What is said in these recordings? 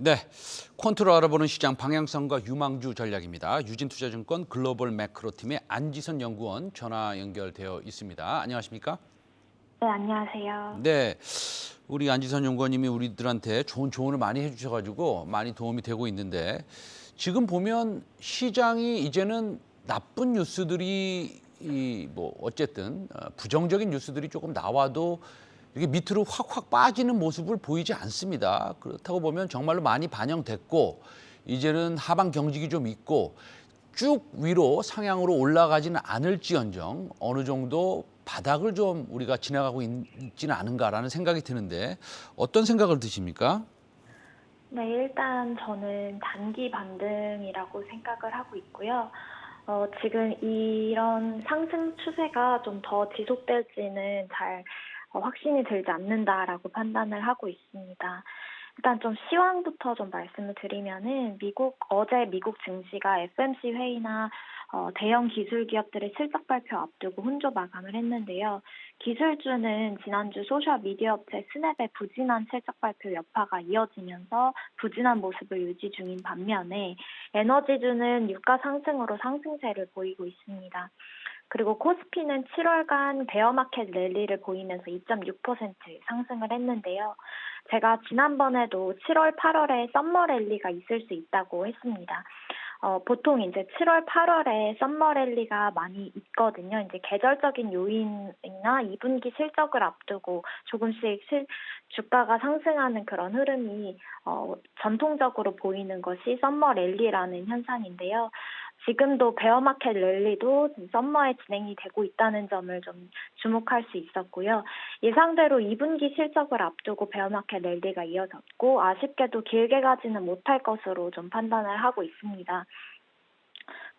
네, 퀀트로 알아보는 시장 방향성과 유망주 전략입니다. 유진투자증권 글로벌 매크로팀의 안지선 연구원 전화 연결되어 있습니다. 안녕하십니까? 네, 안녕하세요. 네, 우리 안지선 연구원님이 우리들한테 좋은 조언을 많이 해주셔가지고 많이 도움이 되고 있는데 지금 보면 시장이 이제는 나쁜 뉴스들이 뭐 어쨌든 부정적인 뉴스들이 조금 나와도 이게 밑으로 확확 빠지는 모습을 보이지 않습니다. 그렇다고 보면 정말로 많이 반영됐고 이제는 하방 경직이 좀 있고 쭉 위로 상향으로 올라가지는 않을지언정 어느 정도 바닥을 좀 우리가 지나가고 있지는 않은가라는 생각이 드는데 어떤 생각을 드십니까? 네, 일단 저는 단기 반등이라고 생각을 하고 있고요. 지금 이런 상승 추세가 좀 더 지속될지는 잘 확신이 들지 않는다라고 판단을 하고 있습니다. 일단 좀 시황부터 좀 말씀을 드리면은 어제 미국 증시가 FMC 회의나 대형 기술 기업들의 실적 발표 앞두고 혼조 마감을 했는데요. 기술주는 지난주 소셜 미디어 업체 스냅의 부진한 실적 발표 여파가 이어지면서 부진한 모습을 유지 중인 반면에 에너지주는 유가 상승으로 상승세를 보이고 있습니다. 그리고 코스피는 7월간 베어마켓 랠리를 보이면서 2.6% 상승을 했는데요. 제가 지난번에도 7월, 8월에 썸머 랠리가 있을 수 있다고 했습니다. 보통 이제 7월, 8월에 썸머 랠리가 많이 있거든요. 이제 계절적인 요인이나 2분기 실적을 앞두고 조금씩 주가가 상승하는 그런 흐름이 전통적으로 보이는 것이 썸머 랠리라는 현상인데요. 지금도 베어마켓 랠리도 썸머에 진행이 되고 있다는 점을 좀 주목할 수 있었고요. 예상대로 2분기 실적을 앞두고 베어마켓 랠리가 이어졌고 아쉽게도 길게 가지는 못할 것으로 좀 판단을 하고 있습니다.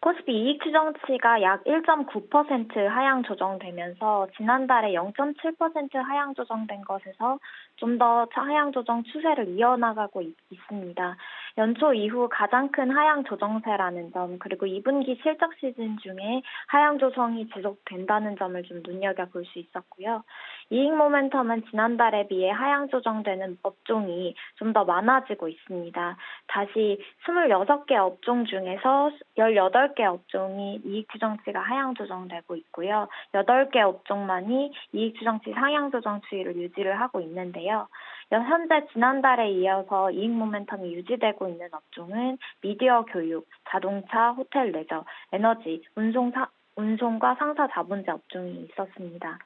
코스피 이익 추정치가 약 1.9% 하향 조정되면서 지난달에 0.7% 하향 조정된 것에서 좀 더 하향 조정 추세를 이어나가고 있습니다. 연초 이후 가장 큰 하향 조정세라는 점, 그리고 2분기 실적 시즌 중에 하향 조정이 지속된다는 점을 좀 눈여겨볼 수 있었고요. 이익 모멘텀은 지난달에 비해 하향 조정되는 업종이 좀 더 많아지고 있습니다. 다시 26개 업종 중에서 18개 업종이 이익 추정치가 하향 조정되고 있고요. 8개 업종만이 이익 추정치 상향 조정 추이를 유지를 하고 있는데요. 현재 지난달에 이어서 이익 모멘텀이 유지되고 있는 업종은 미디어 교육, 자동차, 호텔 레저, 에너지, 운송과 상사 자본재 업종이 있었습니다.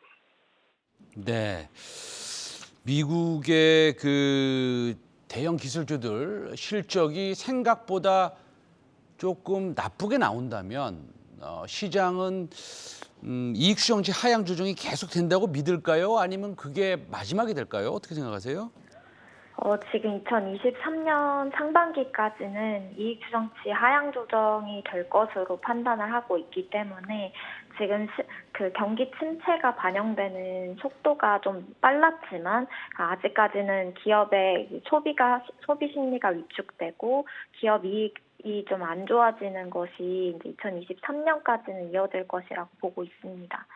네, 미국의 그 대형 기술주들 실적이 생각보다 조금 나쁘게 나온다면 시장은 이익 추정치 하향 조정이 계속 된다고 믿을까요? 아니면 그게 마지막이 될까요? 어떻게 생각하세요? 지금 2023년 상반기까지는 이익 추정치 하향 조정이 될 것으로 판단을 하고 있기 때문에 지금 그 경기 침체가 반영되는 속도가 좀 빨랐지만 아직까지는 기업의 소비 심리가 위축되고 기업 이익이 좀 안 좋아지는 것이 이제 2023년까지는 이어질 것이라고 보고 있습니다.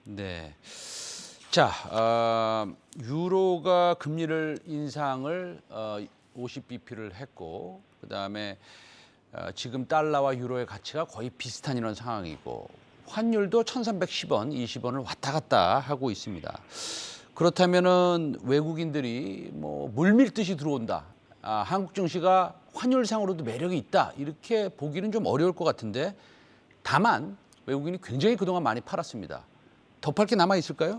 네. 자, 유로가 금리를 인상을 50bp를 했고, 그다음에 지금 달러와 유로의 가치가 거의 비슷한 이런 상황이고, 환율도 1,310원, 20원을 왔다 갔다 하고 있습니다. 그렇다면은 외국인들이 뭐 물밀듯이 들어온다. 한국 증시가 환율상으로도 매력이 있다. 이렇게 보기는 좀 어려울 것 같은데, 다만 외국인이 굉장히 그동안 많이 팔았습니다. 더 팔 게 남아 있을까요?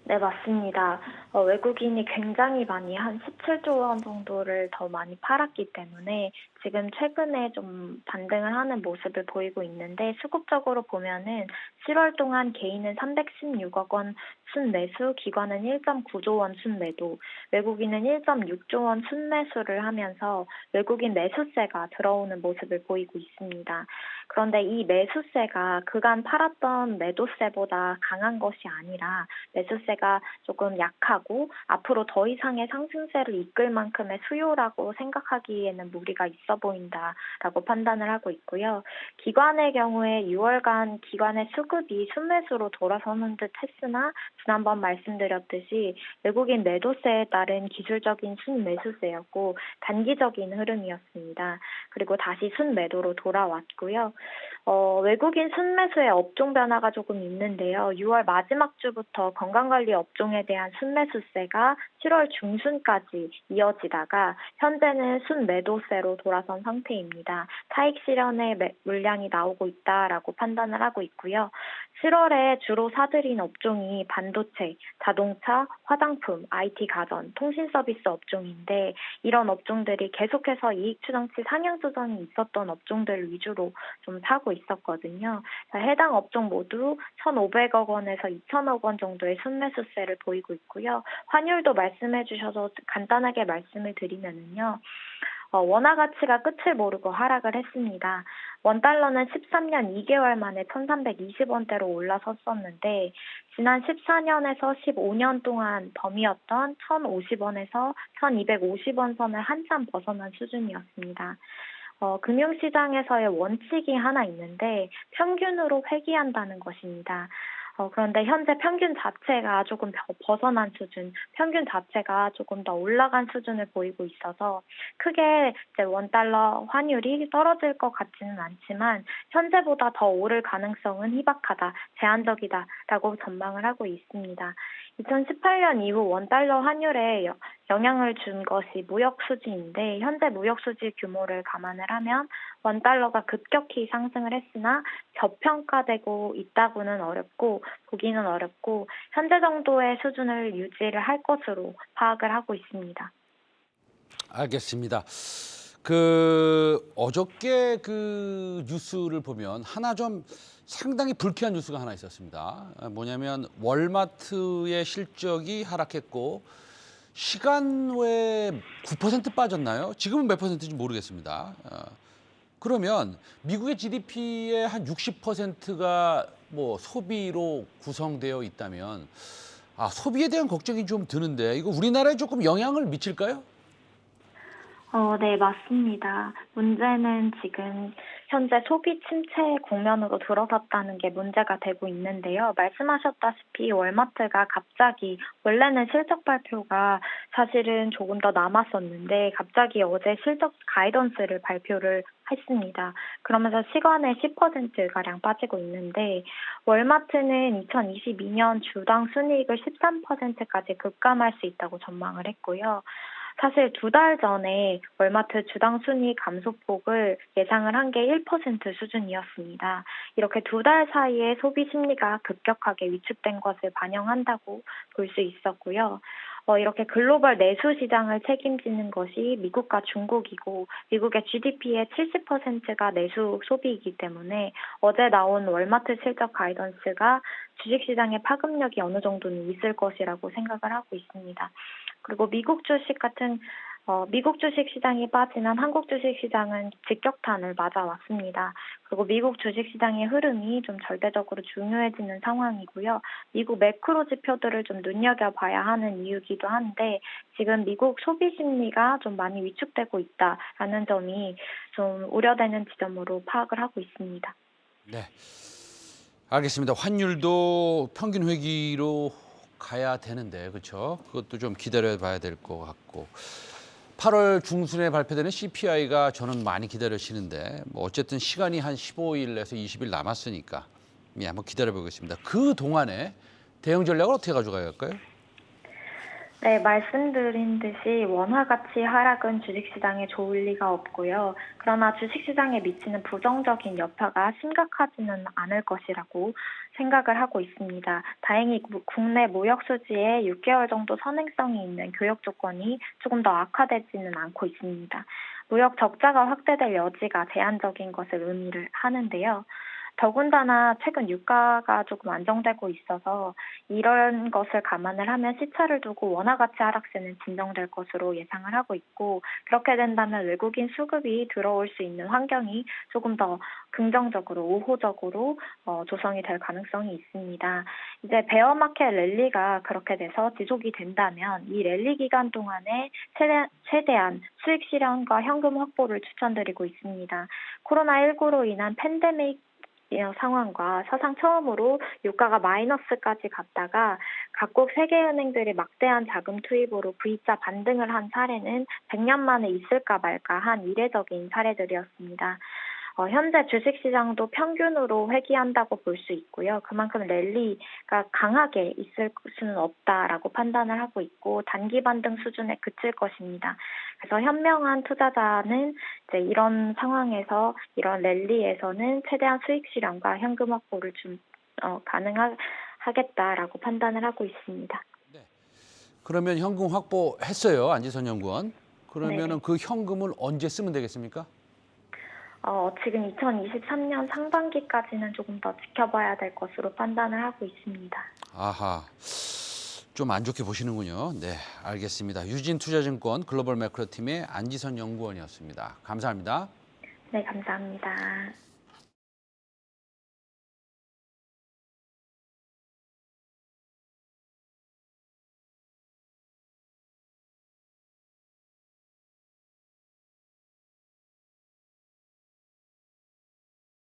네, 맞습니다. 외국인이 굉장히 많이 한 17조 원 정도를 더 많이 팔았기 때문에 지금 최근에 좀 반등을 하는 모습을 보이고 있는데 수급적으로 보면은 7월 동안 개인은 316억 원 순매수, 기관은 1.9조 원 순매도, 외국인은 1.6조 원 순매수를 하면서 외국인 매수세가 들어오는 모습을 보이고 있습니다. 그런데 이 매수세가 그간 팔았던 매도세보다 강한 것이 아니라 매수세가 상승세가 조금 약하고 앞으로 더 이상의 상승세를 이끌 만큼의 수요라고 생각하기에는 무리가 있어 보인다라고 판단을 하고 있고요. 기관의 경우에 6월간 기관의 수급이 순매수로 돌아서는 듯 했으나 지난번 말씀드렸듯이 외국인 매도세에 따른 기술적인 순매수세였고 단기적인 흐름이었습니다. 그리고 다시 순매도로 돌아왔고요. 외국인 순매수의 업종 변화가 조금 있는데요. 6월 마지막 주부터 건강관리 업종에 대한 순매수세가 7월 중순까지 이어지다가 현재는 순매도세로 돌아선 상태입니다. 차익 실현의 물량이 나오고 있다라고 판단을 하고 있고요. 7월에 주로 사들인 업종이 반도체, 자동차, 화장품, IT 가전, 통신 서비스 업종인데 이런 업종들이 계속해서 이익 추정치 상향 조정이 있었던 업종들 위주로 좀 사고 있었거든요. 해당 업종 모두 1,500억 원에서 2,000억 원 정도의 순매수세를 보이고 있고요. 환율도 말씀해 주셔서 간단하게 말씀을 드리면은요. 원화 가치가 끝을 모르고 하락을 했습니다. 원달러는 13년 2개월 만에 1,320원대로 올라섰었는데 지난 14년에서 15년 동안 범위였던 1,050원에서 1,250원 선을 한참 벗어난 수준이었습니다. 금융시장에서의 원칙이 하나 있는데 평균으로 회귀한다는 것입니다. 그런데 현재 평균 자체가 조금 벗어난 수준, 평균 자체가 조금 더 올라간 수준을 보이고 있어서 크게 이제 원달러 환율이 떨어질 것 같지는 않지만 현재보다 더 오를 가능성은 희박하다, 제한적이다라고 전망을 하고 있습니다. 2018년 이후 원달러 환율에 영향을 준 것이 무역 수지인데 현재 무역 수지 규모를 감안을 하면 원달러가 급격히 상승을 했으나 저평가되고 있다고는 보기는 어렵고 현재 정도의 수준을 유지를 할 것으로 파악을 하고 있습니다. 알겠습니다. 어저께 그 뉴스를 보면 하나 좀 상당히 불쾌한 뉴스가 하나 있었습니다. 뭐냐면 월마트의 실적이 하락했고 시간 외에 9% 빠졌나요? 지금은 몇 퍼센트인지 모르겠습니다. 그러면 미국의 GDP의 한 60%가 뭐 소비로 구성되어 있다면 소비에 대한 걱정이 좀 드는데 이거 우리나라에 조금 영향을 미칠까요? 네, 맞습니다. 문제는 지금 현재 소비 침체 국면으로 들어섰다는 게 문제가 되고 있는데요. 말씀하셨다시피 월마트가 갑자기 원래는 실적 발표가 사실은 조금 더 남았었는데 갑자기 어제 실적 가이던스를 발표를 했습니다. 그러면서 시간에 10%가량 빠지고 있는데 월마트는 2022년 주당 순이익을 13%까지 급감할 수 있다고 전망을 했고요. 사실 2달 전에 월마트 주당 순이익 감소폭을 예상을 한 게 1% 수준이었습니다. 이렇게 2달 사이에 소비 심리가 급격하게 위축된 것을 반영한다고 볼 수 있었고요. 이렇게 글로벌 내수 시장을 책임지는 것이 미국과 중국이고 미국의 GDP의 70%가 내수 소비이기 때문에 어제 나온 월마트 실적 가이던스가 주식시장의 파급력이 어느 정도는 있을 것이라고 생각을 하고 있습니다. 그리고 미국 주식 시장이 빠지면 한국 주식 시장은 직격탄을 맞아왔습니다. 그리고 미국 주식 시장의 흐름이 좀 절대적으로 중요해지는 상황이고요. 미국 매크로 지표들을 좀 눈여겨봐야 하는 이유기도 한데 지금 미국 소비 심리가 좀 많이 위축되고 있다라는 점이 좀 우려되는 지점으로 파악을 하고 있습니다. 네, 알겠습니다. 환율도 평균 회귀로 가야 되는데 그렇죠? 그것도 좀 기다려봐야 될 것 같고 8월 중순에 발표되는 CPI가 저는 많이 기다려지는데 뭐 어쨌든 시간이 한 15일에서 20일 남았으니까 한번 기다려보겠습니다. 그 동안에 대응 전략을 어떻게 가져가야 할까요? 네, 말씀드린 듯이 원화 가치 하락은 주식시장에 좋을 리가 없고요. 그러나 주식시장에 미치는 부정적인 여파가 심각하지는 않을 것이라고 생각을 하고 있습니다. 다행히 국내 무역 수지에 6개월 정도 선행성이 있는 교역 조건이 조금 더 악화되지는 않고 있습니다. 무역 적자가 확대될 여지가 제한적인 것을 의미를 하는데요. 더군다나 최근 유가가 조금 안정되고 있어서 이런 것을 감안을 하면 시차를 두고 원화 가치 하락세는 진정될 것으로 예상을 하고 있고, 그렇게 된다면 외국인 수급이 들어올 수 있는 환경이 조금 더 긍정적으로 우호적으로 조성이 될 가능성이 있습니다. 이제 베어마켓 랠리가 그렇게 돼서 지속이 된다면 이 랠리 기간 동안에 최대한 수익 실현과 현금 확보를 추천드리고 있습니다. 코로나19로 인한 팬데믹 상황과 사상 처음으로 유가가 마이너스까지 갔다가 각국 세계은행들이 막대한 자금 투입으로 V자 반등을 한 사례는 100년 만에 있을까 말까 한 이례적인 사례들이었습니다. 현재 주식시장도 평균으로 회귀한다고 볼 수 있고요. 그만큼 랠리가 강하게 있을 수는 없다라고 판단을 하고 있고 단기 반등 수준에 그칠 것입니다. 그래서 현명한 투자자는 이제 이런 상황에서 이런 랠리에서는 최대한 수익 실현과 현금 확보를 가능하겠다라고 판단을 하고 있습니다. 네. 그러면 현금 확보했어요, 안지선 연구원. 그러면은 네. 그 현금을 언제 쓰면 되겠습니까? 지금 2023년 상반기까지는 조금 더 지켜봐야 될 것으로 판단을 하고 있습니다. 아하, 좀 안 좋게 보시는군요. 네, 알겠습니다. 유진투자증권 글로벌 매크로팀의 안지선 연구원이었습니다. 감사합니다. 네, 감사합니다.